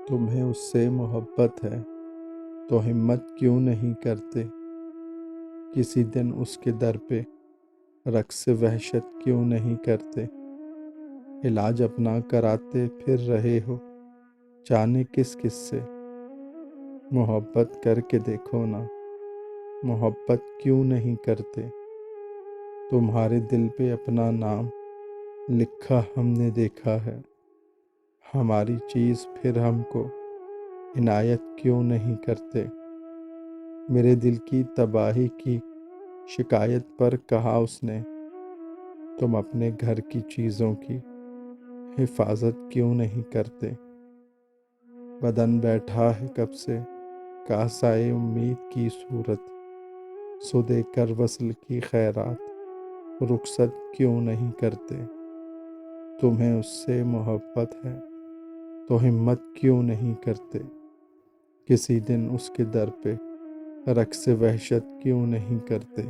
تمہیں اس سے محبت ہے تو ہمت کیوں نہیں کرتے؟ کسی دن اس کے در پہ رقص وحشت کیوں نہیں کرتے؟ علاج اپنا کراتے پھر رہے ہو جانے کس کس سے؟ محبت کر کے دیکھو نا، محبت کیوں نہیں کرتے؟ تمہارے دل پہ اپنا نام لکھا ہم نے دیکھا ہے، ہماری چیز پھر ہم کو عنایت کیوں نہیں کرتے؟ میرے دل کی تباہی کی شکایت پر کہا اس نے، تم اپنے گھر کی چیزوں کی حفاظت کیوں نہیں کرتے؟ بدن بیٹھا ہے کب سے کاسائے امید کی صورت، سو دے کر وصل کی خیرات رخصت کیوں نہیں کرتے؟ تمہیں اس سے محبت ہے تو ہمت کیوں نہیں کرتے؟ کسی دن اس کے در پہ رقص وحشت کیوں نہیں کرتے؟